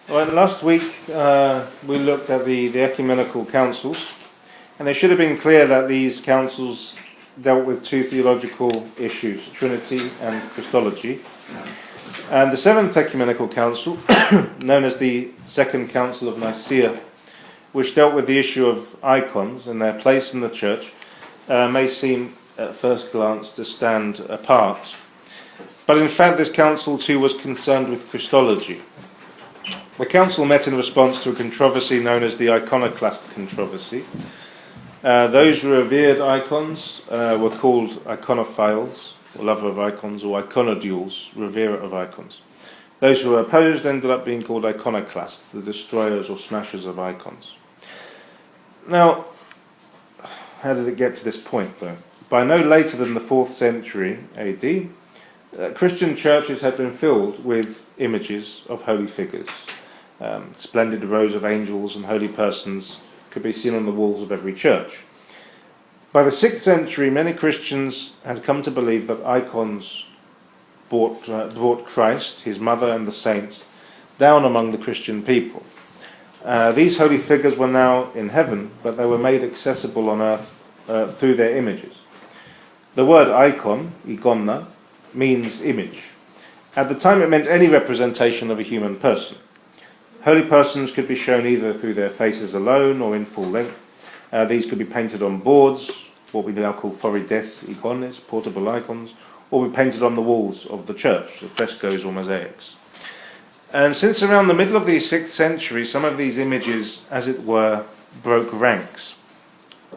Well, last week we looked at the ecumenical councils, and it should have been clear that these councils dealt with two theological issues, Trinity and Christology. And the Seventh Ecumenical Council, known as the Second Council of Nicaea, which dealt with the issue of icons and their place in the church, may seem at first glance to stand apart. But in fact, this council too was concerned with Christology. The council met in response to a controversy known as the iconoclast controversy. Those who revered icons were called iconophiles, or lover of icons, or iconodules, reverer of icons. Those who were opposed ended up being called iconoclasts, the destroyers or smashers of icons. Now, how did it get to this point, though? By no later than the 4th century AD, Christian churches had been filled with images of holy figures. Splendid rows of angels and holy persons could be seen on the walls of every church. By the 6th century, many Christians had come to believe that icons brought Christ, his mother, and the saints down among the Christian people. These holy figures were now in heaven, but they were made accessible on earth through their images. The word icon, ikonna, means image. At the time, it meant any representation of a human person. Holy persons could be shown either through their faces alone or in full length. These could be painted on boards, what we now call florides ikones, portable icons, or be painted on the walls of the church, the frescoes or mosaics. And since around the middle of the 6th century, some of these images, as it were, broke ranks.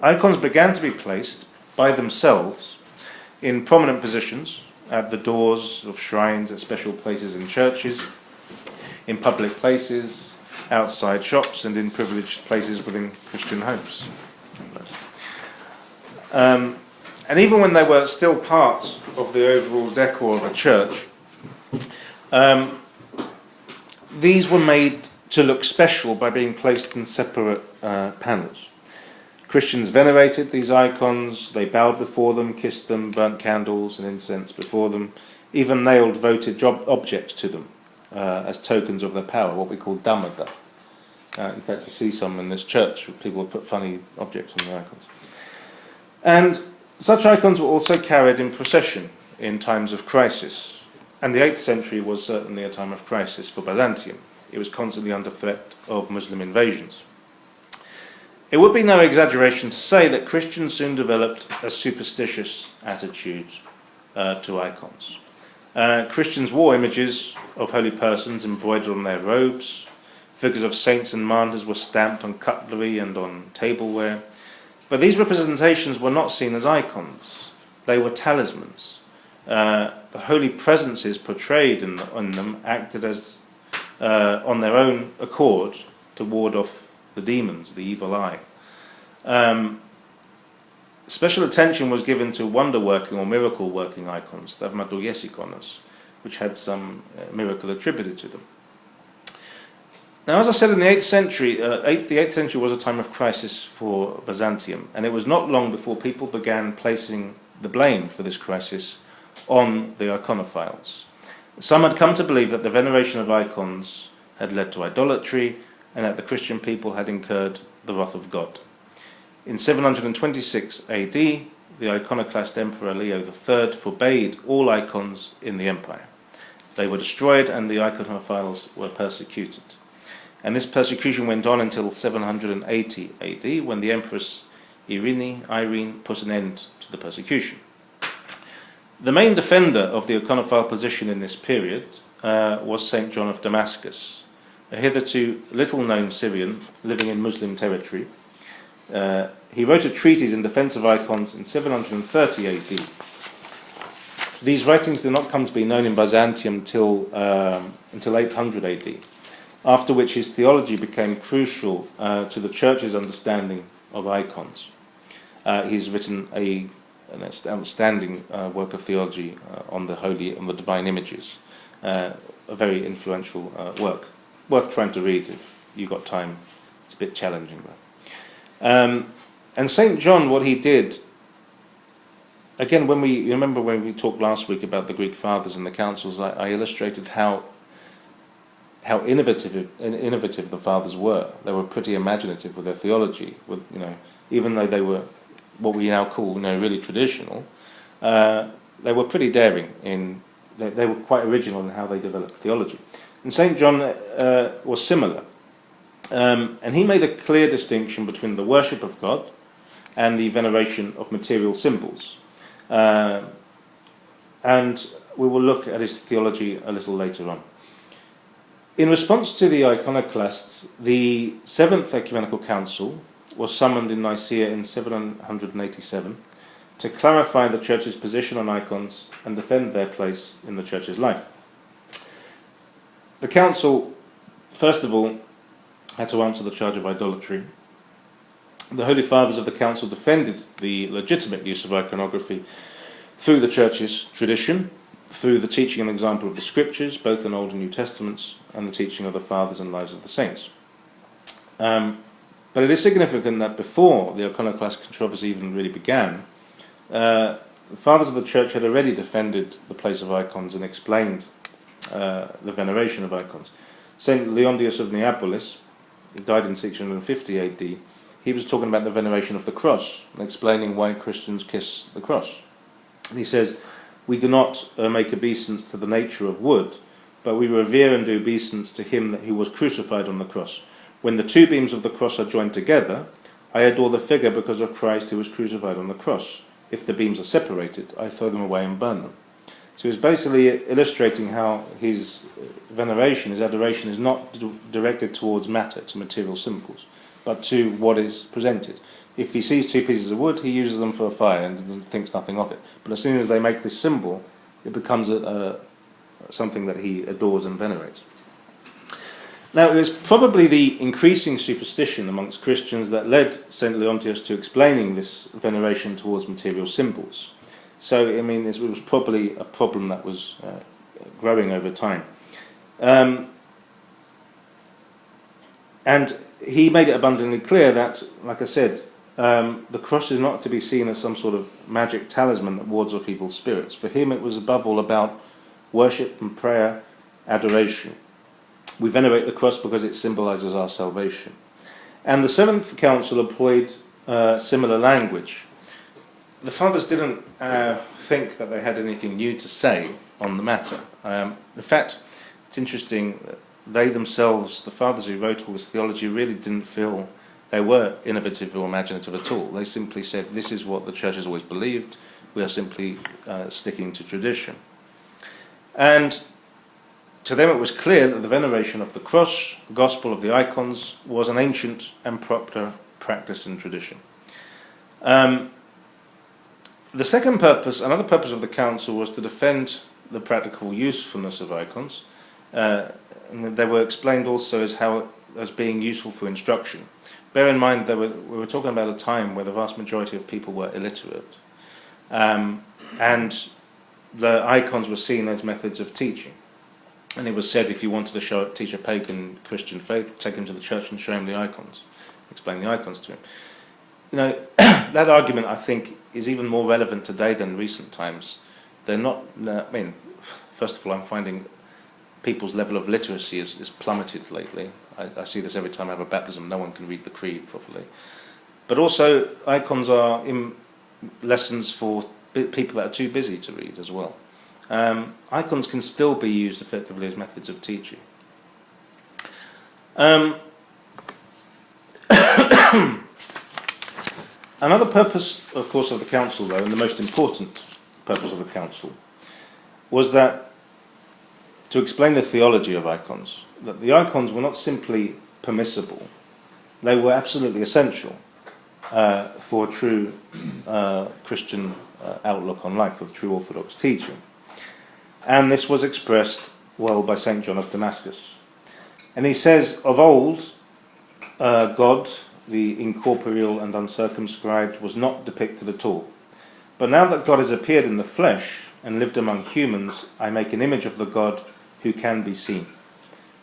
Icons began to be placed by themselves in prominent positions at the doors of shrines, at special places in churches, in public places, outside shops, and in privileged places within Christian homes. And even when they were still part of the overall decor of a church, these were made to look special by being placed in separate panels. Christians venerated these icons, they bowed before them, kissed them, burnt candles and incense before them, even nailed voted objects to them as tokens of their power, what we call damada. In fact, you see some in this church where people have put funny objects on their icons. And such icons were also carried in procession in times of crisis. And the 8th century was certainly a time of crisis for Byzantium. It was constantly under threat of Muslim invasions. It would be no exaggeration to say that Christians soon developed a superstitious attitude to icons. Christians wore images of holy persons embroidered on their robes. Figures of saints and martyrs were stamped on cutlery and on tableware. But these representations were not seen as icons. They were talismans. The holy presences portrayed in them acted as, on their own accord, to ward off the demons, the evil eye. Special attention was given to wonder-working or miracle-working icons, the thaumaturgies ikonos, which had some miracle attributed to them. Now, as I said, in the 8th century, the 8th century was a time of crisis for Byzantium, and it was not long before people began placing the blame for this crisis on the iconophiles. Some had come to believe that the veneration of icons had led to idolatry, and that the Christian people had incurred the wrath of God. In 726 AD, the iconoclast Emperor Leo III forbade all icons in the empire. They were destroyed and the iconophiles were persecuted. And this persecution went on until 780 AD, when the Empress Irene put an end to the persecution. The main defender of the iconophile position in this period was St. John of Damascus, a hitherto little-known Syrian living in Muslim territory. He wrote a treatise in defense of icons in 730 AD. These writings did not come to be known in Byzantium until 800 AD, after which his theology became crucial to the church's understanding of icons. He's written an outstanding work of theology on the divine images, a very influential work. Worth trying to read if you've got time. It's a bit challenging though. And St. John, what he did, again, when we talked last week about the Greek fathers and the councils, I illustrated how how innovative the fathers were. They were pretty imaginative with their theology. With even though they were what we now call really traditional, they were pretty daring in. They were quite original in how they developed theology. And St. John was similar. And he made a clear distinction between the worship of God and the veneration of material symbols. And we will look at his theology a little later on. In response to the iconoclasts, the Seventh Ecumenical Council was summoned in Nicaea in 787 to clarify the Church's position on icons and defend their place in the Church's life. The Council, first of all, had to answer the charge of idolatry. The Holy Fathers of the Council defended the legitimate use of iconography through the Church's tradition, through the teaching and example of the Scriptures, both in Old and New Testaments, and the teaching of the Fathers and lives of the saints. But it is significant that before the iconoclast controversy even really began, the Fathers of the Church had already defended the place of icons and explained the veneration of icons. Saint Leondius of Neapolis, who died in 650 AD, he was talking about the veneration of the cross and explaining why Christians kiss the cross. And he says, "We do not make obeisance to the nature of wood, but we revere and do obeisance to him who was crucified on the cross. When the two beams of the cross are joined together, I adore the figure because of Christ who was crucified on the cross. If the beams are separated, I throw them away and burn them." So he's basically illustrating how his veneration, his adoration, is not directed towards matter, to material symbols, but to what is presented. If he sees two pieces of wood, he uses them for a fire and thinks nothing of it. But as soon as they make this symbol, it becomes something that he adores and venerates. Now, it was probably the increasing superstition amongst Christians that led St. Leontius to explaining this veneration towards material symbols. So, it was probably a problem that was growing over time. And he made it abundantly clear that, like I said, the cross is not to be seen as some sort of magic talisman that wards off evil spirits. For him, it was above all about worship and prayer, adoration. We venerate the cross because it symbolizes our salvation. And the Seventh Council employed similar language. The Fathers didn't think that they had anything new to say on the matter. In fact, it's interesting, they themselves, the Fathers who wrote all this theology, really didn't feel they were innovative or imaginative at all. They simply said, this is what the Church has always believed, we are simply sticking to tradition. And to them it was clear that the veneration of the cross, the gospel of the icons, was an ancient and proper practice and tradition. The second purpose, another purpose of the council, was to defend the practical usefulness of icons. And they were explained also as being useful for instruction. Bear in mind that we were talking about a time where the vast majority of people were illiterate. And the icons were seen as methods of teaching. And it was said, if you wanted to teach a pagan Christian faith, take him to the church and show him the icons, explain the icons to him. That argument, I think, is even more relevant today than recent times. They're not, first of all, I'm finding people's level of literacy is plummeted lately. I see this every time I have a baptism, no one can read the creed properly. But also, icons are lessons for people that are too busy to read as well. Icons can still be used effectively as methods of teaching. Another purpose, of course, of the council, though, and the most important purpose of the council, was that to explain the theology of icons, that the icons were not simply permissible, they were absolutely essential for a true Christian outlook on life, for true Orthodox teaching. And this was expressed well by St. John of Damascus. And he says, of old, God, the incorporeal and uncircumscribed, was not depicted at all. But now that God has appeared in the flesh and lived among humans, I make an image of the God who can be seen.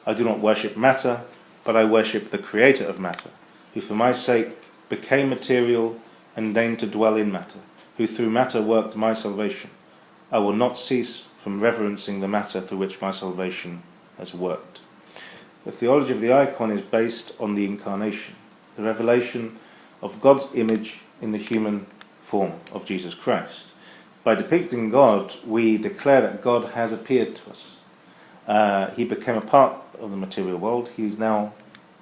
I do not worship matter, but I worship the creator of matter, who for my sake became material and deigned to dwell in matter, who through matter worked my salvation. I will not cease from reverencing the matter through which my salvation has worked. The theology of the icon is based on the incarnation, the revelation of God's image in the human form of Jesus Christ. By depicting God, we declare that God has appeared to us. He became a part of the material world. He is now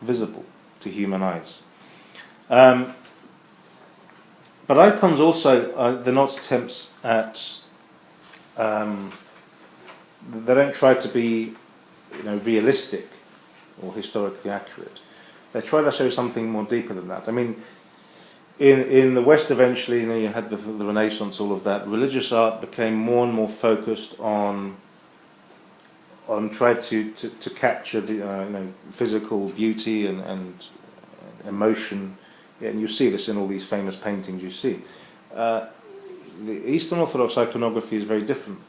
visible to human eyes. But icons also, they're not attempts at, they don't try to be, realistic or historically accurate. They try to show something more deeper than that. I mean, in the West eventually, you had the Renaissance, all of that. Religious art became more and more focused on trying to capture the physical beauty and emotion. Yeah, and you see this in all these famous paintings you see. The Eastern Orthodox iconography is very different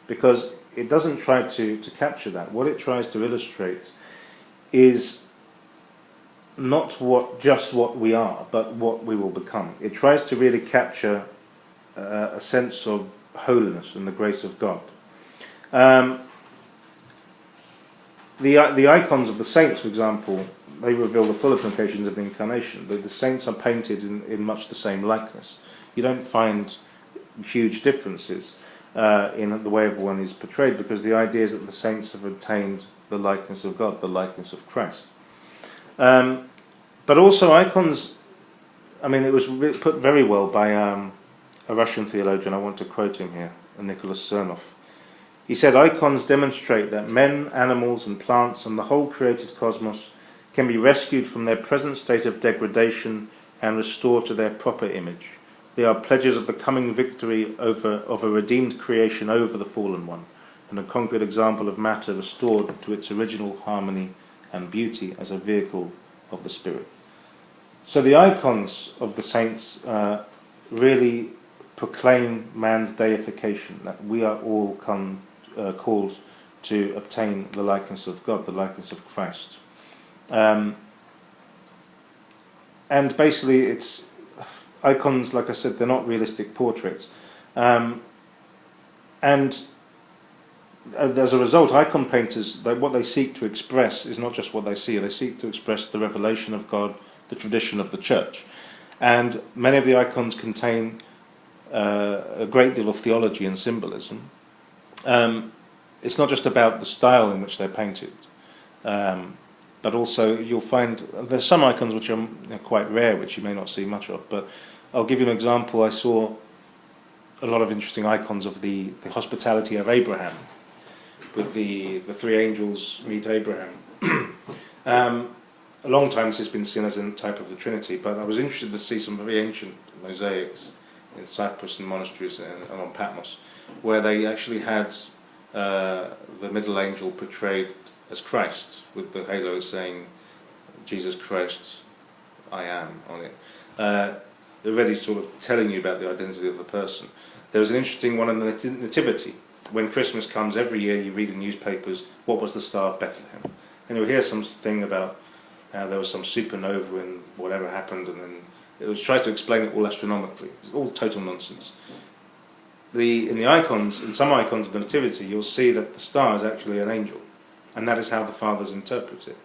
because it doesn't try to capture that. What it tries to illustrate is not just what we are, but what we will become. It tries to really capture a sense of holiness and the grace of God. The icons of the saints, for example, they reveal the full implications of the incarnation. The saints are painted in much the same likeness. You don't find huge differences in the way everyone is portrayed, because the idea is that the saints have obtained the likeness of God, the likeness of Christ. But also icons, it was put very well by a Russian theologian. I want to quote him here, Nicholas Cernov. He said, icons demonstrate that men, animals and plants and the whole created cosmos can be rescued from their present state of degradation and restored to their proper image. They are pledges of the coming victory of a redeemed creation over the fallen one, and a concrete example of matter restored to its original harmony and beauty as a vehicle of the Spirit. So the icons of the saints really proclaim man's deification, that we are all called to obtain the likeness of God, the likeness of Christ. And basically it's icons, like I said, they're not realistic portraits. And as a result, icon painters, what they seek to express is not just what they see. They seek to express the revelation of God, the tradition of the church. And many of the icons contain a great deal of theology and symbolism. It's not just about the style in which they're painted, but also you'll find there's some icons which are quite rare, which you may not see much of. But I'll give you an example. I saw a lot of interesting icons of the hospitality of Abraham, with the three angels meet Abraham. A long time this has been seen as a type of the Trinity, but I was interested to see some very ancient mosaics in Cyprus and monasteries and on Patmos, where they actually had the middle angel portrayed as Christ, with the halo saying, Jesus Christ, I am, on it. They're really sort of telling you about the identity of the person. There was an interesting one in the Nativity. When Christmas comes every year, you read in newspapers, what was the Star of Bethlehem? And you'll hear something about how there was some supernova and whatever happened, and then it was tried to explain it all astronomically. It's all total nonsense. In the icons, in some icons of the Nativity, you'll see that the star is actually an angel, and that is how the fathers interpret it.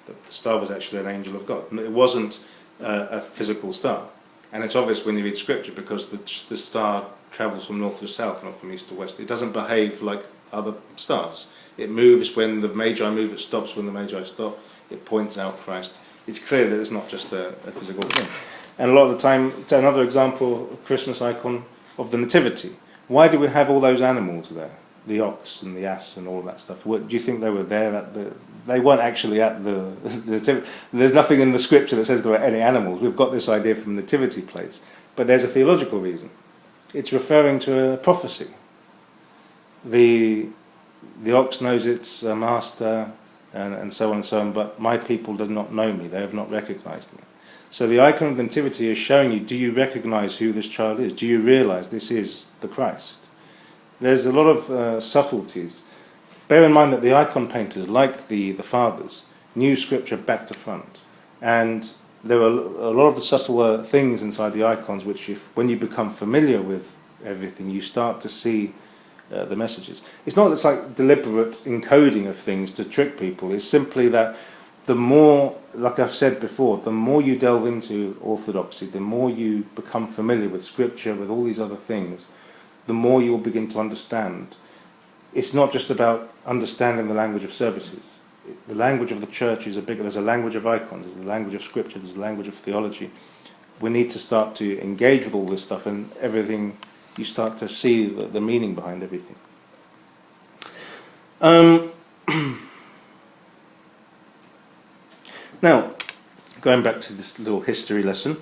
That the star was actually an angel of God. It wasn't a physical star, and it's obvious when you read Scripture, because the star travels from north to south, not from east to west. It doesn't behave like other stars. It moves when the Magi move. It stops when the Magi stop. It points out Christ. It's clear that it's not just a physical thing. And a lot of the time, another example, a Christmas icon of the Nativity. Why do we have all those animals there? The ox and the ass and all that stuff. Do you think they were there at the... They weren't actually at the Nativity. There's nothing in the Scripture that says there were any animals. We've got this idea from Nativity plays. But there's a theological reason. It's referring to a prophecy. The ox knows its master, and so on and so on, but my people do not know me. They have not recognized me. So the icon of the Nativity is showing you, do you recognize who this child is? Do you realize this is the Christ? There's a lot of subtleties. Bear in mind that the icon painters, like the fathers, knew Scripture back to front. And there are a lot of the subtle things inside the icons which, when you become familiar with everything, you start to see the messages. It's not that it's like deliberate encoding of things to trick people. It's simply that the more, like I've said before, the more you delve into orthodoxy, the more you become familiar with scripture, with all these other things, the more you will begin to understand. It's not just about understanding the language of services. The language of the church is there's a language of icons, there's the language of scripture, there's the language of theology. We need to start to engage with all this stuff, and everything, you start to see the meaning behind everything. Now, going back to this little history lesson,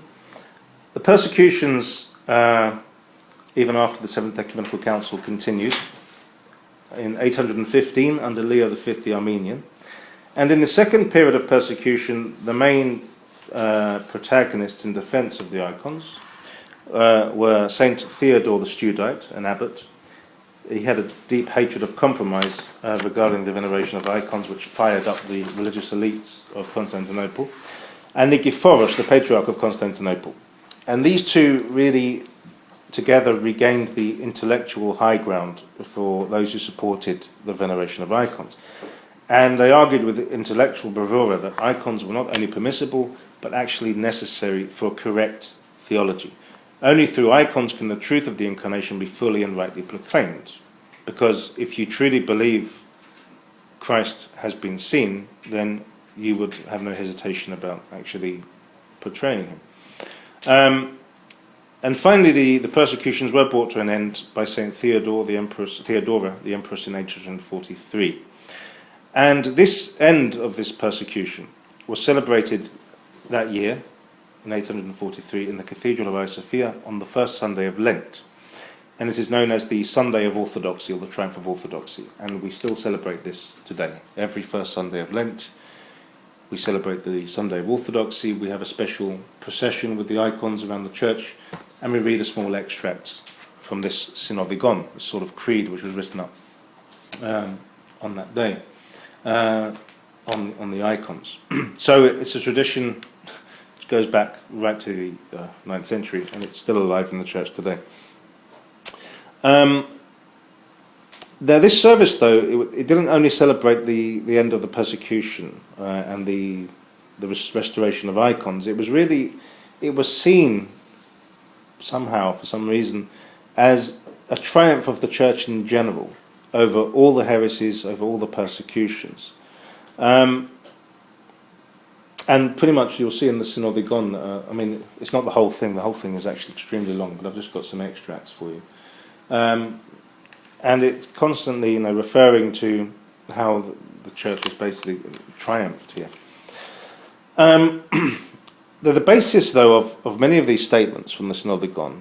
the persecutions, even after the Seventh Ecumenical Council, continued in 815 under Leo V the Armenian. And in the second period of persecution, the main protagonists in defense of the icons were Saint Theodore the Studite, an abbot. He had a deep hatred of compromise regarding the veneration of icons, which fired up the religious elites of Constantinople, and Nikephoros, the Patriarch of Constantinople. And these two really together regained the intellectual high ground for those who supported the veneration of icons. And they argued with intellectual bravura that icons were not only permissible, but actually necessary for correct theology. Only through icons can the truth of the Incarnation be fully and rightly proclaimed. Because if you truly believe Christ has been seen, then you would have no hesitation about actually portraying him. And finally, the persecutions were brought to an end by Saint Theodora, the Empress in 843. And this end of this persecution was celebrated that year, in 843, in the Cathedral of Hagia Sophia on the first Sunday of Lent. And it is known as the Sunday of Orthodoxy, or the Triumph of Orthodoxy. And we still celebrate this today. Every first Sunday of Lent, we celebrate the Sunday of Orthodoxy. We have a special procession with the icons around the church, and we read a small extract from this Synodigon, this sort of creed which was written up on that day, on the icons. So it's a tradition which goes back right to the 9th century, and it's still alive in the church today. Now, this service, though, it didn't only celebrate the end of the persecution and the restoration of icons. It was seen somehow, for some reason, as a triumph of the church in general over all the heresies, over all the persecutions. And pretty much you'll see in the Synodigon, I mean, it's not the whole thing is actually extremely long, but I've just got some extracts for you. And it's constantly, referring to how the church has basically triumphed here. The basis, though, of many of these statements from the Synodigon,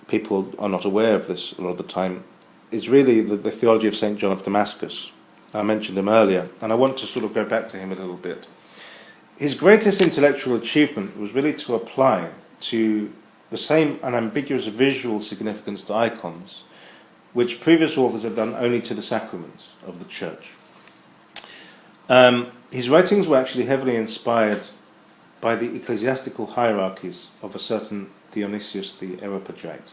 people are not aware of this a lot of the time, is really the theology of St. John of Damascus. I mentioned him earlier, and I want to sort of go back to him a little bit. His greatest intellectual achievement was really to apply to the same unambiguous visual significance to icons, which previous authors had done only to the sacraments of the church. His writings were actually heavily inspired by the ecclesiastical hierarchies of a certain Dionysius the Areopagite.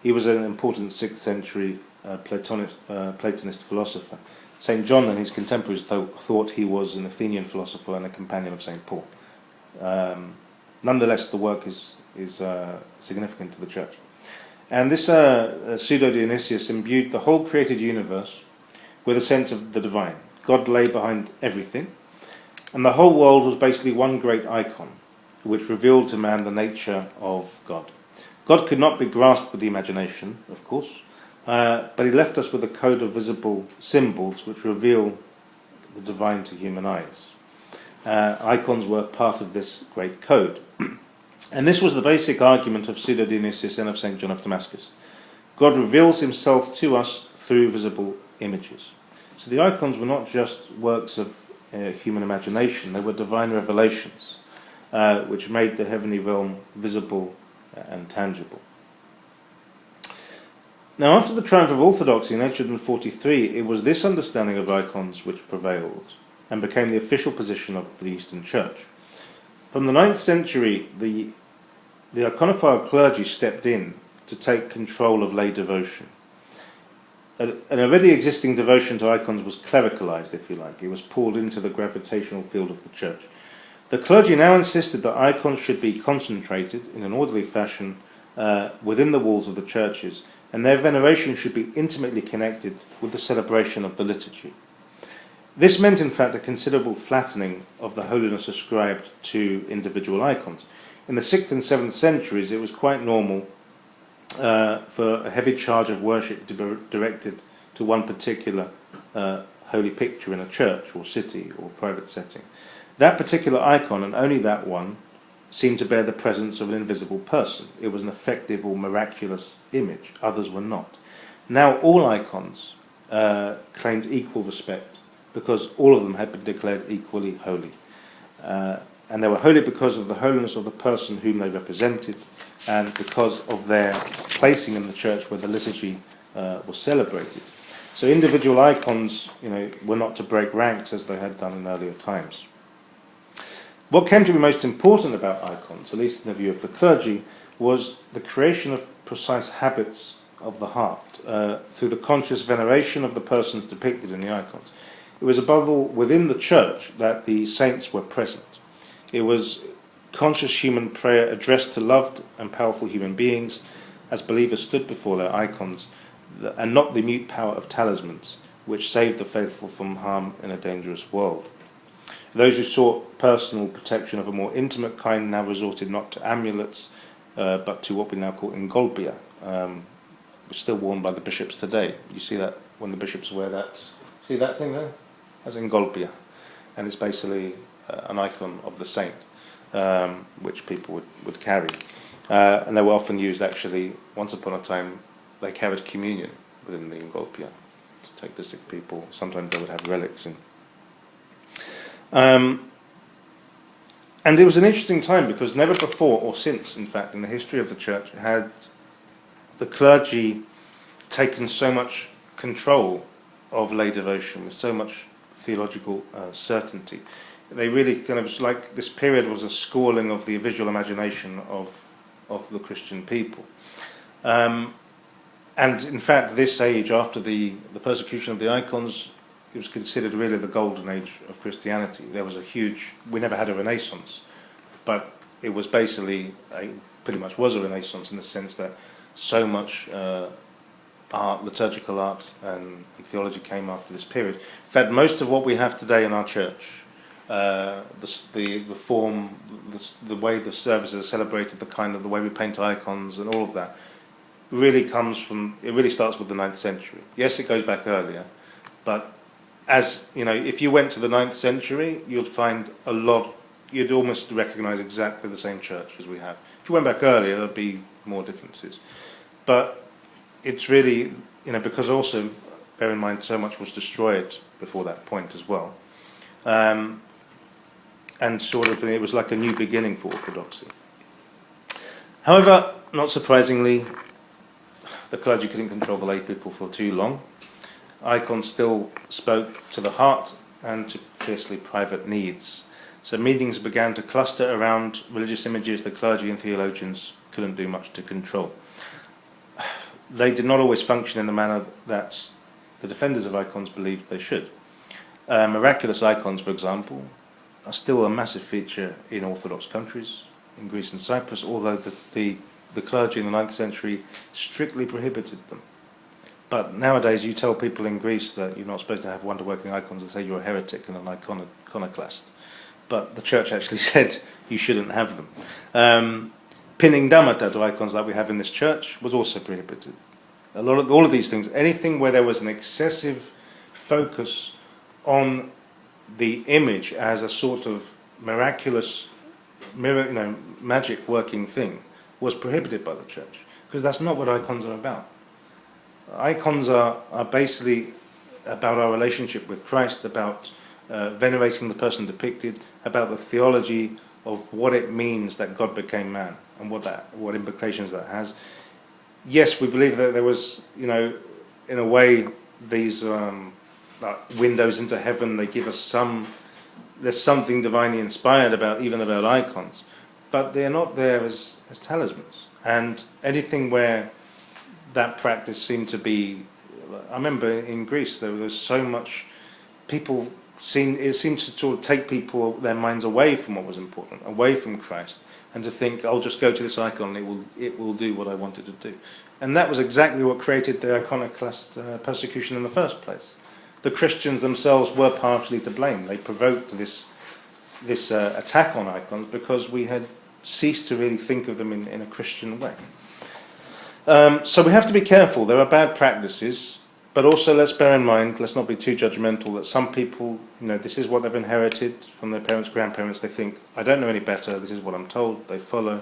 He was an important 6th century Platonist philosopher. St. John and his contemporaries thought he was an Athenian philosopher and a companion of St. Paul. Nonetheless, the work is significant to the church. And this pseudo-Dionysius imbued the whole created universe with a sense of the divine. God lay behind everything, and the whole world was basically one great icon, which revealed to man the nature of God. God could not be grasped with the imagination, of course, but he left us with a code of visible symbols which reveal the divine to human eyes. Icons were part of this great code. And this was the basic argument of Pseudo-Dionysius and of St. John of Damascus. God reveals himself to us through visible images. So the icons were not just works of human imagination, they were divine revelations, which made the heavenly realm visible and tangible. Now, after the Triumph of Orthodoxy in 843, it was this understanding of icons which prevailed and became the official position of the Eastern Church. From the 9th century, the iconophile clergy stepped in to take control of lay devotion. an already existing devotion to icons was clericalized, if you like. It was pulled into the gravitational field of the church. The clergy now insisted that icons should be concentrated in an orderly fashion within the walls of the churches, and their veneration should be intimately connected with the celebration of the liturgy. This meant, in fact, a considerable flattening of the holiness ascribed to individual icons. In the 6th and 7th centuries, it was quite normal for a heavy charge of worship to be directed to one particular holy picture in a church or city or private setting. That particular icon, and only that one, seemed to bear the presence of an invisible person. It was an effective or miraculous image. Others were not. Now all icons claimed equal respect because all of them had been declared equally holy. And they were holy because of the holiness of the person whom they represented, and because of their placing in the church where the liturgy was celebrated. So individual icons, were not to break ranks as they had done in earlier times. What came to be most important about icons, at least in the view of the clergy, was the creation of precise habits of the heart through the conscious veneration of the persons depicted in the icons. It was above all within the church that the saints were present. It was conscious human prayer addressed to loved and powerful human beings as believers stood before their icons, and not the mute power of talismans, which saved the faithful from harm in a dangerous world. Those who sought personal protection of a more intimate kind now resorted not to amulets, but to what we now call ingolbia, which is still worn by the bishops today. You see that when the bishops wear that. See that thing there? That's ingolbia. And it's basically an icon of the saint, which people would carry. And they were often used, actually, once upon a time, they carried communion within the ingolbia to take the sick people. Sometimes they would have relics in. And it was an interesting time because never before or since, in fact, in the history of the church, had the clergy taken so much control of lay devotion with so much theological certainty. They really kind of, like, this period was a schooling of the visual imagination of the Christian people. And in fact, this age, after the persecution of the icons, it was considered really the golden age of Christianity. There was we never had a Renaissance, but it was basically, pretty much was a Renaissance in the sense that so much art, liturgical art and theology came after this period. In fact, most of what we have today in our church, the form, the way the services are celebrated, the way we paint icons and all of that, really starts with the 9th century. Yes, it goes back earlier, but if you went to the 9th century, you'd find you'd almost recognise exactly the same church as we have. If you went back earlier, there'd be more differences. But it's really, because also, bear in mind, so much was destroyed before that point as well. And it was like a new beginning for Orthodoxy. However, not surprisingly, the clergy couldn't control the lay people for too long. Icons still spoke to the heart and to fiercely private needs. So meetings began to cluster around religious images the clergy and theologians couldn't do much to control. They did not always function in the manner that the defenders of icons believed they should. Miraculous icons, for example, are still a massive feature in Orthodox countries, in Greece and Cyprus, although the clergy in the 9th century strictly prohibited them. But nowadays you tell people in Greece that you're not supposed to have wonder-working icons and say you're a heretic and an iconoclast. But the church actually said you shouldn't have them. Pinning damata to icons like we have in this church was also prohibited. All of these things, anything where there was an excessive focus on the image as a sort of miraculous, magic working thing, was prohibited by the church, because that's not what icons are about. Icons are basically about our relationship with Christ, about venerating the person depicted, about the theology of what it means that God became man and what implications that has. Yes, we believe that there was, in a way, these windows into heaven. They give us there's something divinely inspired about icons, but they're not there as talismans. And anything where that practice seemed to be I remember in Greece there was so much people it seemed to sort of take people their minds away from what was important, away from Christ, and to think, I'll just go to this icon, it will do what I want it to do. And that was exactly what created the iconoclast persecution in the first place. The Christians themselves were partially to blame. They provoked this attack on icons because we had ceased to really think of them in a Christian way. So we have to be careful. There are bad practices, but also let's bear in mind, let's not be too judgmental, that some people, this is what they've inherited from their parents, grandparents. They think, I don't know any better, this is what I'm told, they follow.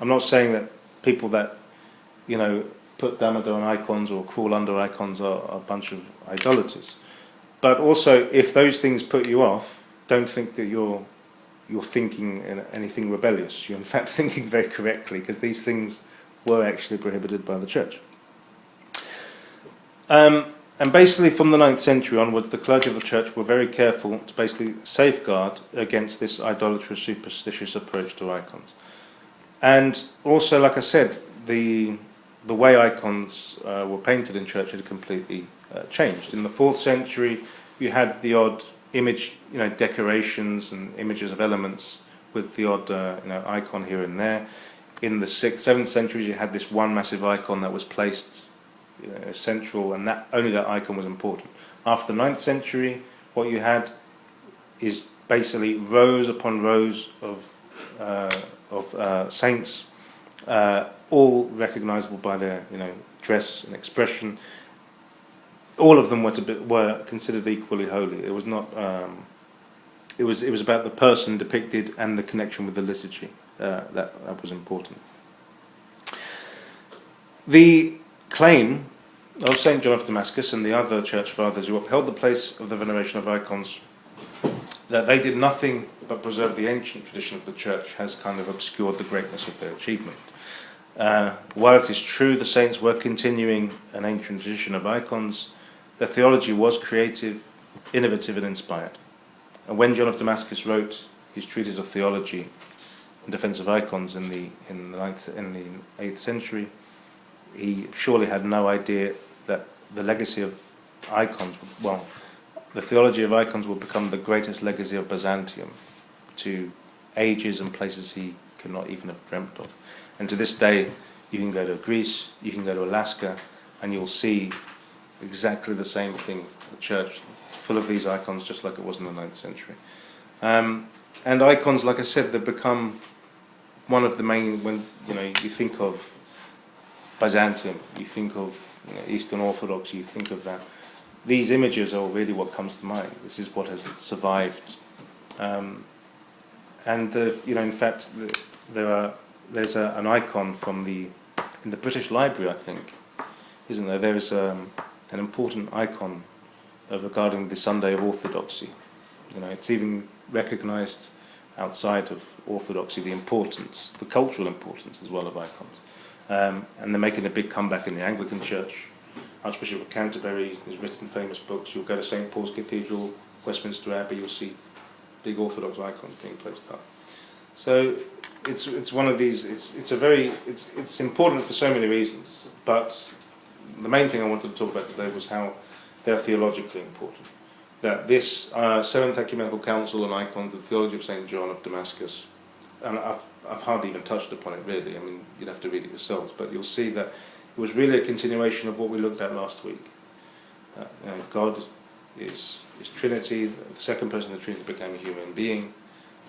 I'm not saying that people that, put damage on icons or crawl under icons are a bunch of idolaters. But also, if those things put you off, don't think that you're thinking anything rebellious. You're in fact thinking very correctly, because these things were actually prohibited by the church. And basically from the 9th century onwards, the clergy of the church were very careful to basically safeguard against this idolatrous, superstitious approach to icons. And also, like I said, the way icons were painted in church had completely changed. In the 4th century, you had the odd image, decorations and images of elements with the odd, icon here and there. In the 6th, 7th centuries, you had this one massive icon that was placed central, and only that icon was important. After the 9th century, what you had is basically rows upon rows of saints, all recognizable by their dress and expression. All of them were considered equally holy. It was not. It was about the person depicted and the connection with the liturgy that was important. The claim of St. John of Damascus and the other church fathers who upheld the place of the veneration of icons, that they did nothing but preserve the ancient tradition of the church, has kind of obscured the greatness of their achievement. While it is true the saints were continuing an ancient tradition of icons, their theology was creative, innovative and inspired. And when John of Damascus wrote his treatise of theology in defense of icons in the 8th century, he surely had no idea that the legacy of icons, the theology of icons would become the greatest legacy of Byzantium to ages and places he could not even have dreamt of. And to this day, you can go to Greece, you can go to Alaska, and you'll see exactly the same thing, the church full of these icons, just like it was in the 9th century. And icons, like I said, they've become one of the main, when you think of Byzantium, you think of Eastern Orthodoxy, you think of that. These images are really what comes to mind. This is what has survived. And in fact, there's an icon in the British Library, I think, isn't there? There is an important icon regarding the Sunday of Orthodoxy. It's even recognised outside of Orthodoxy the cultural importance as well of icons. And they're making a big comeback in the Anglican Church. Archbishop of Canterbury has written famous books. You'll go to St. Paul's Cathedral, Westminster Abbey, you'll see big Orthodox icons being placed up. So it's one of these. It's important for so many reasons. But the main thing I wanted to talk about today was how they're theologically important. That this Seventh Ecumenical Council on Icons, the Theology of St. John of Damascus, and I've hardly even touched upon it really. I mean, you'd have to read it yourselves, but you'll see that it was really a continuation of what we looked at last week. God is Trinity. The second person of the Trinity became a human being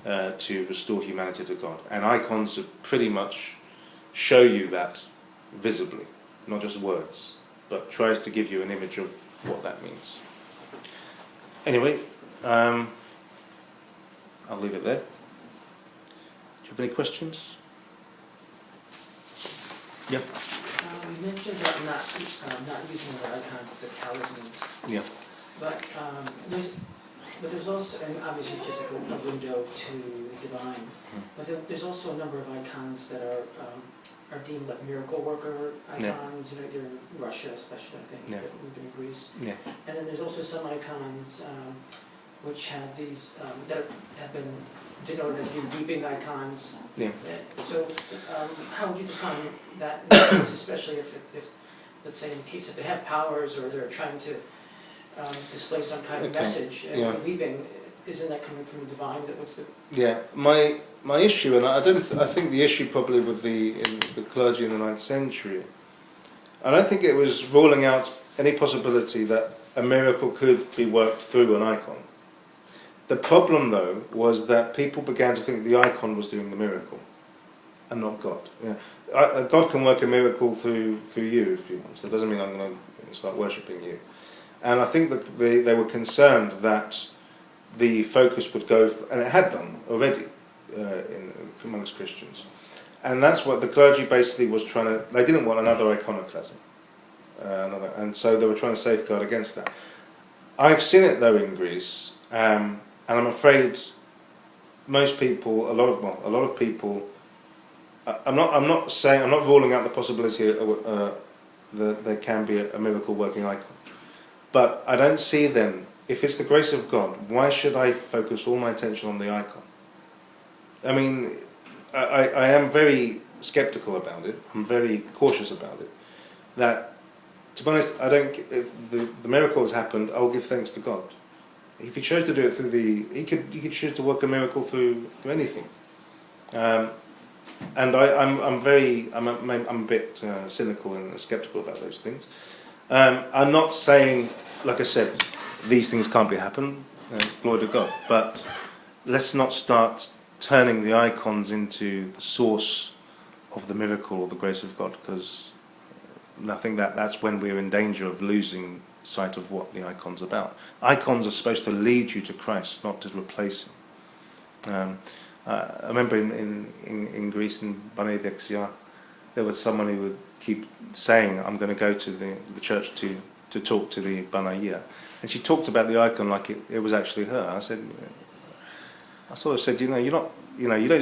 to restore humanity to God. And icons pretty much show you that visibly, not just words, but tries to give you an image of what that means. Anyway, I'll leave it there. Do you have any questions? Yeah. You mentioned that not using the icons as talismans. Yeah. But there's also, and obviously just like a window to divine. But there's also a number of icons that are deemed like miracle worker icons. You're in Russia, especially I think, in Greece. Yeah. And then there's also some icons which have these that have been denoted as being weeping icons. Yeah. So how would you define that, especially if let's say in case if they have powers or they're trying to display some kind of Okay. message, and Yeah. the weeping, isn't that coming from the divine? What's the Yeah, my issue, and I think the issue probably with the clergy in the 9th century, I don't think it was ruling out any possibility that a miracle could be worked through an icon. The problem, though, was that people began to think the icon was doing the miracle, and not God. God can work a miracle through you if He wants. That doesn't mean I'm going to start worshipping you. And I think that they were concerned that the focus would go, and it had done already amongst Christians. And that's what the clergy basically was trying to. They didn't want another iconoclasm, and so they were trying to safeguard against that. I've seen it though in Greece, and I'm afraid most people, a lot of people. I'm not ruling out the possibility that there can be a miracle working icon, but I don't see then. If it's the grace of God, why should I focus all my attention on the icon? I mean, I am very sceptical about it. I'm very cautious about it. That, to be honest, if the miracle has happened, I'll give thanks to God. If He chose to do it through He could choose to work a miracle through anything. And I'm a bit cynical and sceptical about those things. I'm not saying, like I said, these things can't be happen. Glory to God. But let's not start turning the icons into the source of the miracle or the grace of God, because I think that's when we're in danger of losing sight of what the icon's about. Icons are supposed to lead you to Christ, not to replace Him. I remember in Greece, in Vassilios, there was someone who would keep saying, I'm going to go to the church to talk to the Banaya. And she talked about the icon like it was actually her. I sort of said, you don't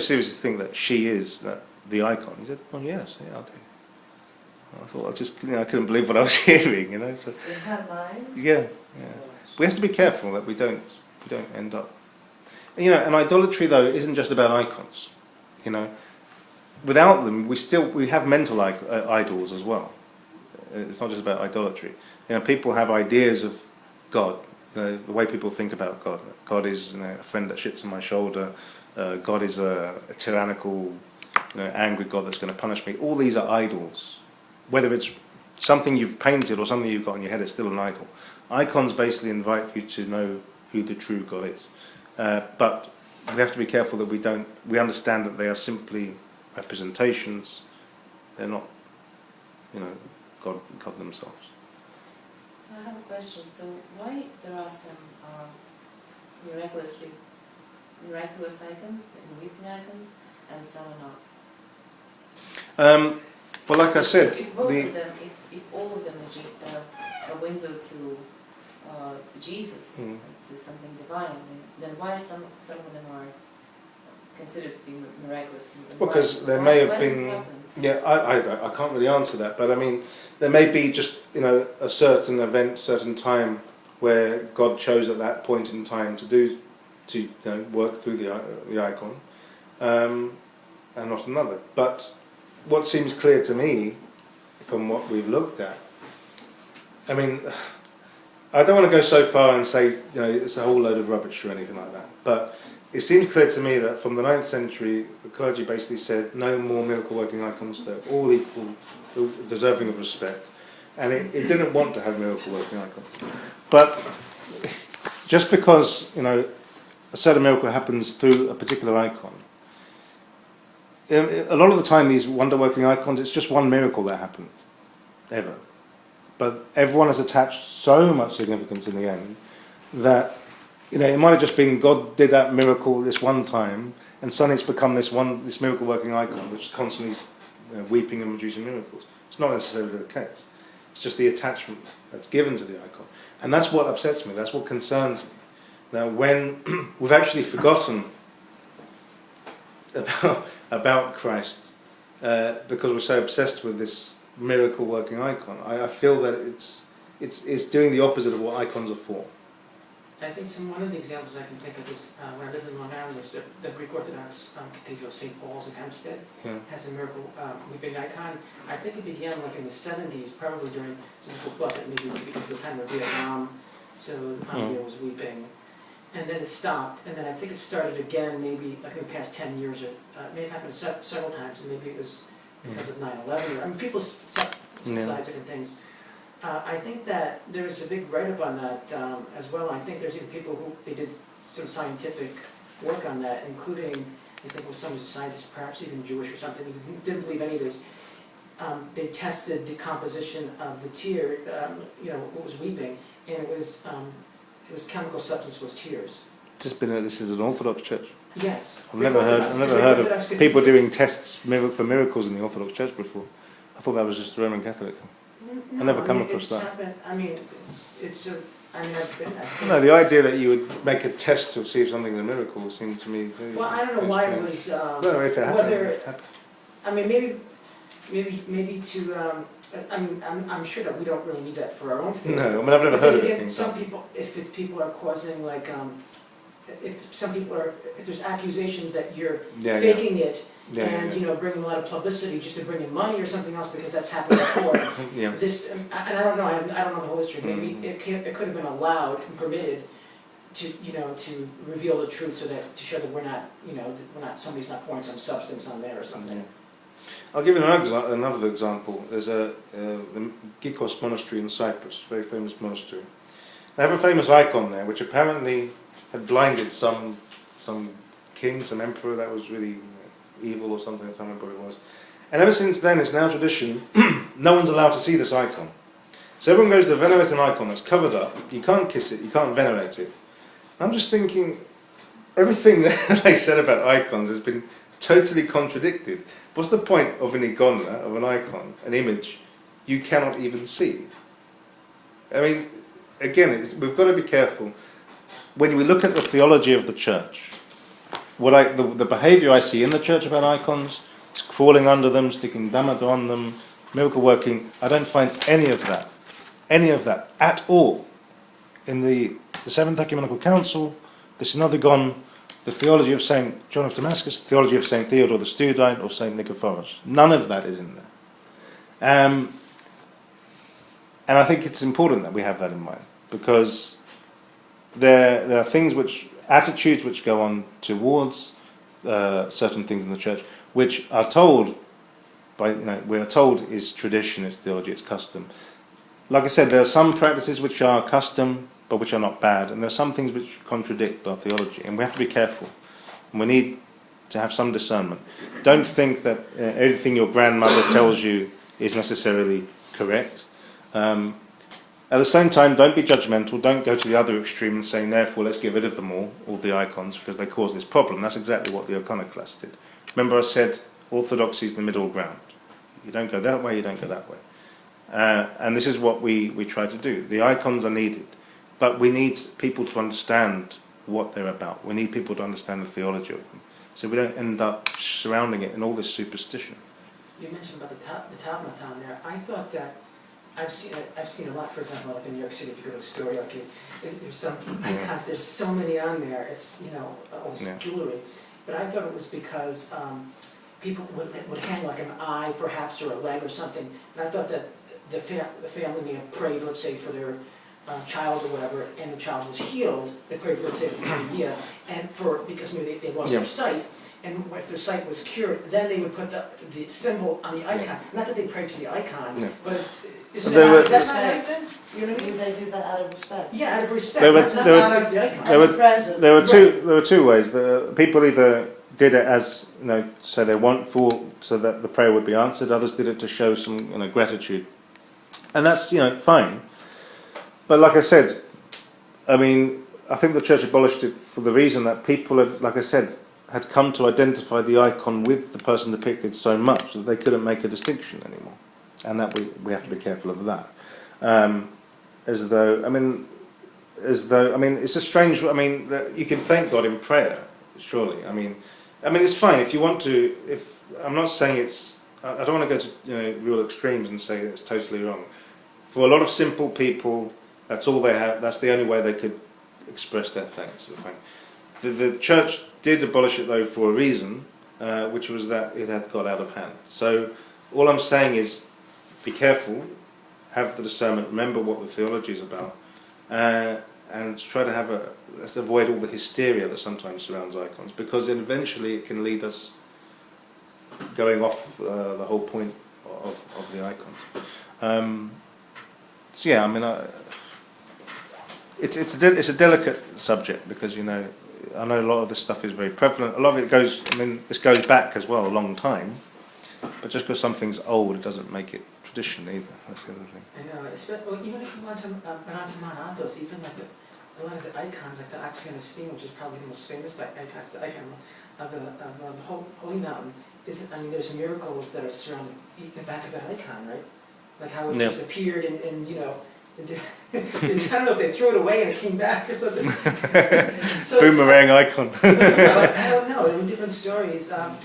seriously think that she is the icon. He said, oh yes, yeah, I do. I thought I couldn't believe what I was hearing, So, In her mind? yeah. We have to be careful that we don't end up. And idolatry though isn't just about icons. Without them, we have mental idols as well. It's not just about idolatry. People have ideas of God. The way people think about God. God is a friend that shits on my shoulder. God is a tyrannical, angry God that's going to punish me. All these are idols. Whether it's something you've painted or something you've got in your head, it's still an idol. Icons basically invite you to know who the true God is. But we have to be careful that we understand that they are simply representations. They're not, God themselves. So I have a question. So why there are some miraculous icons and weeping icons, and some are not? Well, like I said, if all of them is just a window to Jesus, to something divine, then why some of them are considered to be miraculous? Because there may have been. Yeah, I can't really answer that, but I mean, there may be just a certain event, certain time where God chose at that point in time to work through the icon, and not another. But what seems clear to me, from what we've looked at, I mean, I don't want to go so far and say it's a whole load of rubbish or anything like that, but it seems clear to me that from the 9th century, the clergy basically said no more miracle-working icons, they're all equal, deserving of respect. And it didn't want to have miracle-working icons. But just because, a certain miracle happens through a particular icon, a lot of the time these wonder-working icons, it's just one miracle that happened, ever. But everyone has attached so much significance in the end that it might have just been God did that miracle this one time, and suddenly it's become this miracle-working icon, which is constantly weeping and producing miracles. It's not necessarily the case. It's just the attachment that's given to the icon, and that's what upsets me. That's what concerns me. Now, when we've actually forgotten about Christ because we're so obsessed with this miracle-working icon, I feel that it's doing the opposite of what icons are for. I think one of the examples I can think of is when I lived in Long Island, there's the Greek Orthodox Cathedral of St. Paul's in Hampstead has a miracle weeping icon. I think it began like in the 70s, probably during, some people thought that maybe because of the time of Vietnam, so the Pompeii was weeping. And then it stopped, and then I think it started again maybe like in the past 10 years, or it may have happened several times, and maybe it was because of 9/11, or, I mean, people symbolize different things. I think that there's a big write-up on that as well. I think there's even people who, they did some scientific work on that, including, I think it was some scientists, perhaps even Jewish or something, who didn't believe any of this. They tested the composition of the tear, what was weeping, and it was chemical substance was tears. This is an Orthodox church. Yes. I've never heard of people doing tests for miracles in the Orthodox Church before. I thought that was just a Roman Catholic thing. No, I never come across that. Happened, I've been. No, the idea that you would make a test to see if something's a miracle seemed to me very. Well, I don't know why it was. No, if it happened. I mean, maybe to. I'm sure that we don't really need that for our own faith. No, I mean I've never heard of it. Again, some people, if people are causing like, if there's accusations that you're faking it. Bringing a lot of publicity just to bring in money or something else because that's happened before. This, and I don't know. I don't know the whole history. Maybe it could have been allowed and permitted to reveal the truth, so that to show that we're not somebody's not pouring some substance on there or something. I'll give you another example. There's the Gikos monastery in Cyprus, very famous monastery. They have a famous icon there, which apparently had blinded some king, some emperor that was really evil or something, I can't remember what it was. And ever since then, it's now tradition, no one's allowed to see this icon. So everyone goes to venerate an icon that's covered up, you can't kiss it, you can't venerate it. And I'm just thinking, everything that they said about icons has been totally contradicted. What's the point of an icona, of an icon, an image, you cannot even see? I mean, again, we've got to be careful. When we look at the theology of the church, the behaviour I see in the church about icons, is crawling under them, sticking damata on them, miracle working, I don't find any of that at all in the Seventh Ecumenical Council, the Synodagon, the theology of St. John of Damascus, the theology of St. Theodore the Studite, or St. Nicephorus. None of that is in there. And I think it's important that we have that in mind, because there are things attitudes which go on towards certain things in the church, which are told we are told is tradition, it's theology, it's custom. Like I said, there are some practices which are custom, but which are not bad, and there are some things which contradict our theology, and we have to be careful. And we need to have some discernment. Don't think that everything your grandmother tells you is necessarily correct. At the same time, don't be judgmental. Don't go to the other extreme and saying, therefore, let's get rid of them all the icons, because they cause this problem. That's exactly what the iconoclast did. Remember I said, orthodoxy is the middle ground. You don't go that way, you don't go that way. And this is what we try to do. The icons are needed, but we need people to understand what they're about. We need people to understand the theology of them, so we don't end up surrounding it in all this superstition. You mentioned about the Tabernacle there. I thought that I've seen a lot, for example, like in New York City, if you go to a store, like there's some icons, there's so many on there, it's, all this jewelry. But I thought it was because people would hang like an eye, perhaps, or a leg or something. And I thought that the family may have prayed, let's say, for their child or whatever, and the child was healed. They prayed, let's say, for the and because maybe they lost their sight. And if their sight was cured, then they would put the symbol on the icon. Not that they prayed to the icon, but isn't that's not right then? You know what I mean? They do that out of respect. Yeah, out of respect. Not out of the icon. As a present. There were two ways. The people either did it as so they want so that the prayer would be answered. Others did it to show some gratitude, and that's fine. But like I said, I think the church abolished it for the reason that people had, like I said, had come to identify the icon with the person depicted so much that they couldn't make a distinction anymore, and that we have to be careful of that. It's a strange. That you can thank God in prayer, surely. It's fine if you want to. If I'm not saying it's, I don't want to go to real extremes and say it's totally wrong. For a lot of simple people, that's all they have. That's the only way they could express their thanks. The church did abolish it though for a reason, which was that it had got out of hand. So all I'm saying is, be careful, have the discernment, remember what the theology is about, and try to let's avoid all the hysteria that sometimes surrounds icons, because then eventually it can lead us going off the whole point of the icons. So yeah, I mean, it's a delicate subject, because I know a lot of this stuff is very prevalent. A lot of it goes, this goes back as well a long time, but just because something's old, it doesn't make it tradition either. That's the other thing. I know, even if you went on to Mount Athos, even like a lot of the icons, like the Oxygen which is probably the most famous icons, the icon of the Holy Mountain, there's miracles that are surrounding the back of that icon, right? Like how it just appeared and I don't know if they threw it away and it came back or something. So boomerang icon. I don't know. There were different stories. I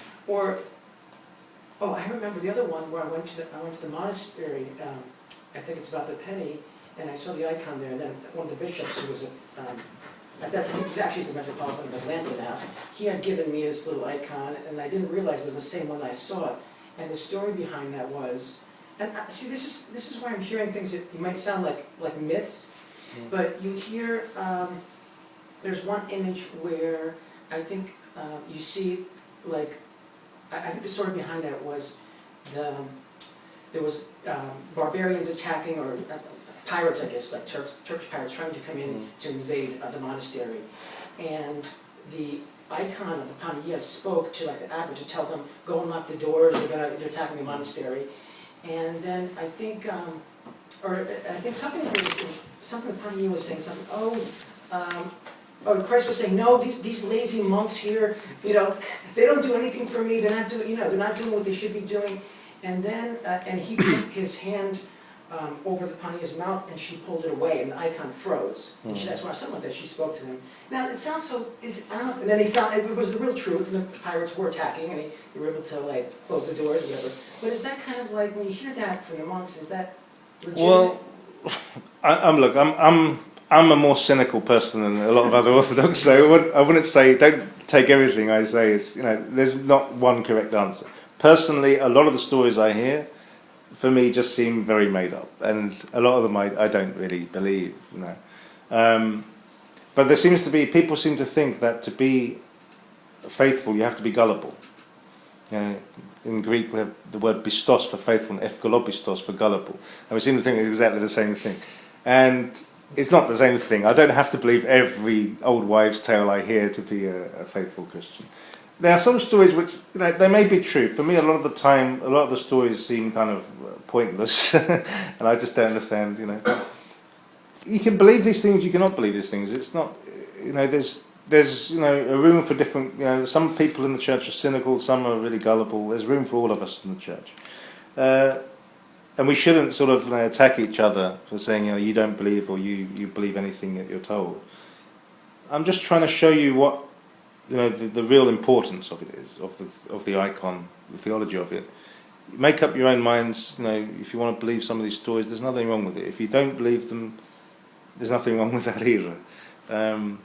remember the other one where I went to the monastery. I think it's about the penny, and I saw the icon there. And then one of the bishops, who was at that time, he's actually the Metropolitan of Atlanta now. He had given me this little icon, and I didn't realize it was the same one I saw. And the story behind that was. And see, this is why I'm hearing things that you might sound like myths, but you hear there's one image where I think you see I think the story behind that was there was barbarians attacking, or pirates, I guess, like Turkish pirates trying to come in to invade the monastery, and the icon of the Pania spoke to the abbot to tell them, go and lock the doors, they're attacking the monastery. And then I think something Pania was saying something. Christ was saying, no, these lazy monks here, they don't do anything for me. They're not doing what they should be doing. And then and he put his hand over the Pania's mouth, and she pulled it away, and the icon froze. And that's why I was talking about that. She spoke to him. Now it sounds so. I don't know. And then he found it was the real truth, and the pirates were attacking, and they were able to close the doors or whatever. But is that kind of when you hear that from the monks? Is that legitimate? Well, I'm a more cynical person than a lot of other Orthodox, so I wouldn't say, don't take everything I say as, there's not one correct answer. Personally, a lot of the stories I hear, for me, just seem very made up, and a lot of them I don't really believe, But there seems to be, people seem to think that to be faithful, you have to be gullible. In Greek, we have the word pistos for faithful and evkolopistos for gullible. And we seem to think it's exactly the same thing. And it's not the same thing. I don't have to believe every old wives' tale I hear to be a faithful Christian. There are some stories which, they may be true. For me, a lot of the time, a lot of the stories seem kind of pointless. And I just don't understand, You can believe these things, you cannot believe these things. It's not, there's a room for different, some people in the church are cynical, some are really gullible. There's room for all of us in the church. And we shouldn't sort of attack each other for saying, you don't believe, or you believe anything that you're told. I'm just trying to show you what, the real importance of it is, of the icon, the theology of it. Make up your own minds, if you want to believe some of these stories, there's nothing wrong with it. If you don't believe them, there's nothing wrong with that either. And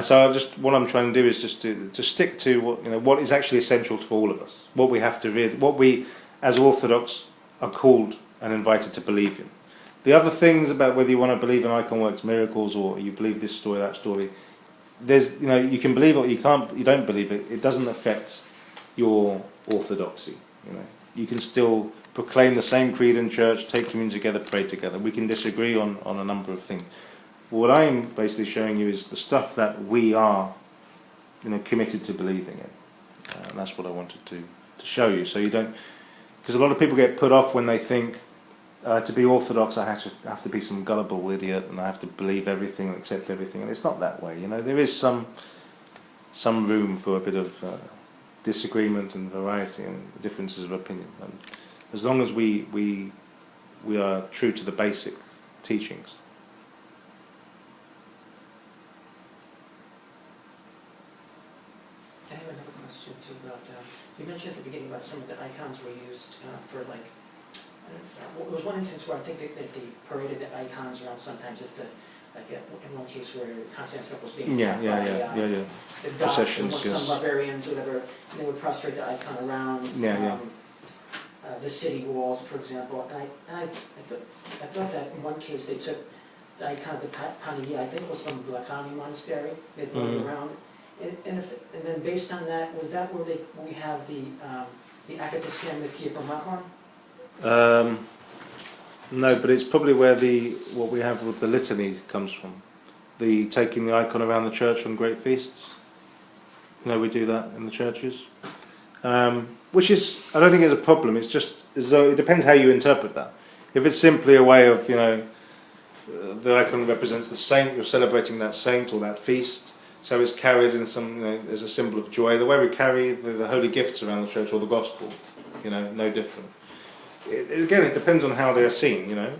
so what I'm trying to do is just to stick to what is actually essential for all of us, what we have to read, what we as Orthodox are called and invited to believe in. The other things about whether you want to believe in icon works miracles, or you believe this story, that story, there's you can believe it or you don't believe it. It doesn't affect your orthodoxy. You can still proclaim the same creed in church, take communion together, pray together. We can disagree on a number of things. What I'm basically showing you is the stuff that we are committed to believing in. And that's what I wanted to show you. So you don't, because a lot of people get put off when they think to be Orthodox I have to be some gullible idiot and I have to believe everything and accept everything. And it's not that way. There is some room for a bit of disagreement and variety and differences of opinion. And as long as we are true to the basic teachings. I have another question too about, you mentioned at the beginning about some of the icons were used for there was one instance where I think that they paraded the icons around sometimes if the like in one case where Constantinople was being Yeah, attacked yeah, by yeah, yeah. the Goths, Processions, and yes. some barbarians, or whatever, and they would prostrate the icon around the city walls, for example. And I thought that in one case they took the icon of the Panagia, I think it was from Glakani Monastery, they brought it around. And then based on that, was that where we have the Akathisian Mithia. No, but it's probably where what we have with the litany comes from. The taking the icon around the church on great feasts. We do that in the churches. Which is, I don't think it's a problem. It's just as though it depends how you interpret that. If it's simply a way of, the icon represents the saint, you're celebrating that saint or that feast, so it's carried in some, as a symbol of joy. The way we carry the holy gifts around the church, or the gospel, no different. Again, it depends on how they're seen. An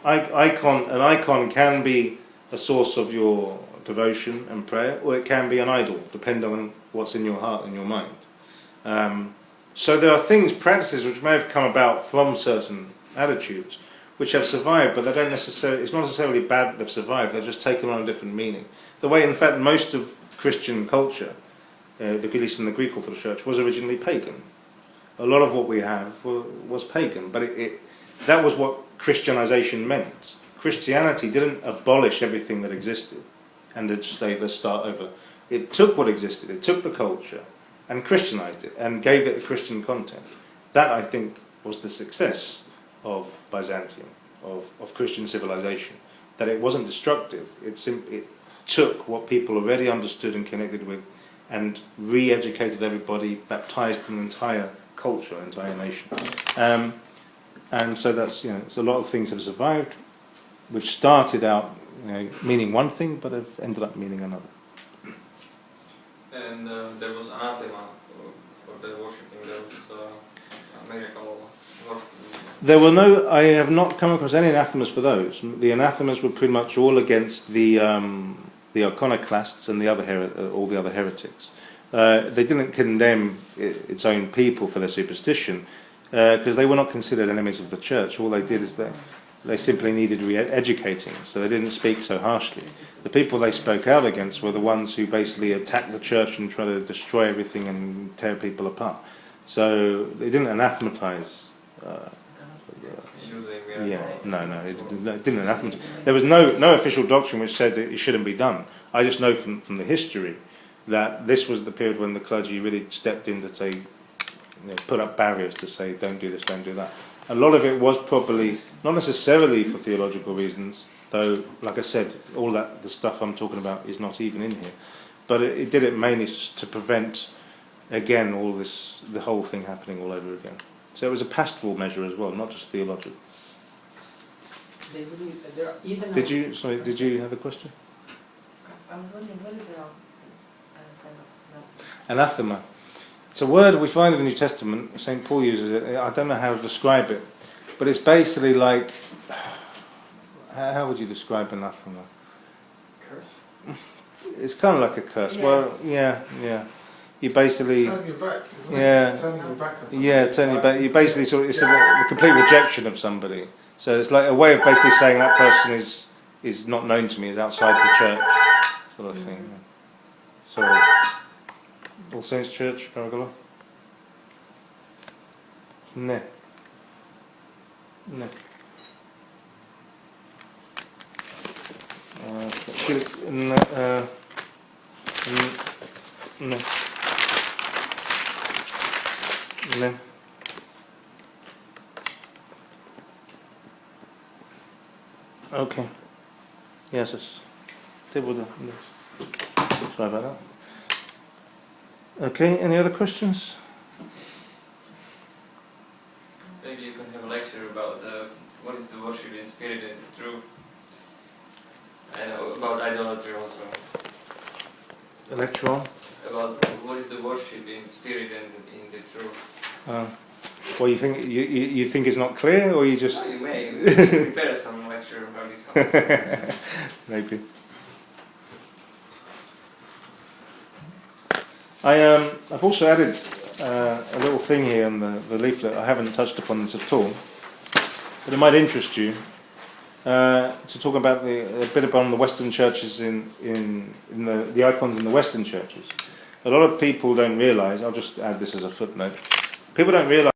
icon can be a source of your devotion and prayer, or it can be an idol, depending on what's in your heart and your mind. So there are practices which may have come about from certain attitudes, which have survived, but they don't necessarily. It's not necessarily bad that they've survived. They've just taken on a different meaning. The way, in fact, most of Christian culture, at least in the Greek Orthodox Church, was originally pagan. A lot of what we have was pagan, but that was what Christianization meant. Christianity didn't abolish everything that existed and just say, let's start over. It took what existed, it took the culture and Christianized it and gave it a Christian content. That, I think, was the success of Byzantium, of Christian civilization, that it wasn't destructive. It took what people already understood and connected with and re-educated everybody, baptized an entire culture, entire nation. And so that's, so a lot of things have survived, which started out meaning one thing, but have ended up meaning another. And there was anathema for the worshipping, there was a miracle worship. I have not come across any anathemas for those. The anathemas were pretty much all against the iconoclasts and all the other heretics. They didn't condemn its own people for their superstition, because they were not considered enemies of the church. All they did is they simply needed re-educating, so they didn't speak so harshly. The people they spoke out against were the ones who basically attacked the church and tried to destroy everything and tear people apart. So they didn't anathematize. It didn't anathematize. There was no official doctrine which said that it shouldn't be done. I just know from the history that this was the period when the clergy really stepped in to say, put up barriers to say, don't do this, don't do that. A lot of it was probably not necessarily for theological reasons, though, like I said, all the stuff I'm talking about is not even in here. But it did it mainly to prevent, again, the whole thing happening all over again. So it was a pastoral measure as well, not just theological. Did you have a question? I was wondering, what is Anathema. It's a word we find in the New Testament. St. Paul uses it. I don't know how to describe it, but it's basically like, how would you describe anathema? Curse? It's kind of like a curse. Yeah. Well, yeah. You basically, turning your back, isn't yeah, it? Turning your back. turning your back. You basically it's a complete rejection of somebody. So it's like a way of basically saying that person is not known to me, is outside the church, sort of thing. So, All Saints Church, Paragola? No. No. No. No. Okay. Yes, sorry about that. Okay, any other questions? Maybe you can have a lecture about what is the worship in spirit and truth. And about idolatry also. A lecture on? About what is the worship in spirit and in the truth. Well, you think it's not clear, or you just? You may prepare some lecture about this. Maybe. I've also added a little thing here in the leaflet. I haven't touched upon this at all, but it might interest you. to talk about a bit about the Western churches in the icons in the Western churches. A lot of people don't realise. I'll just add this as a footnote. People don't realise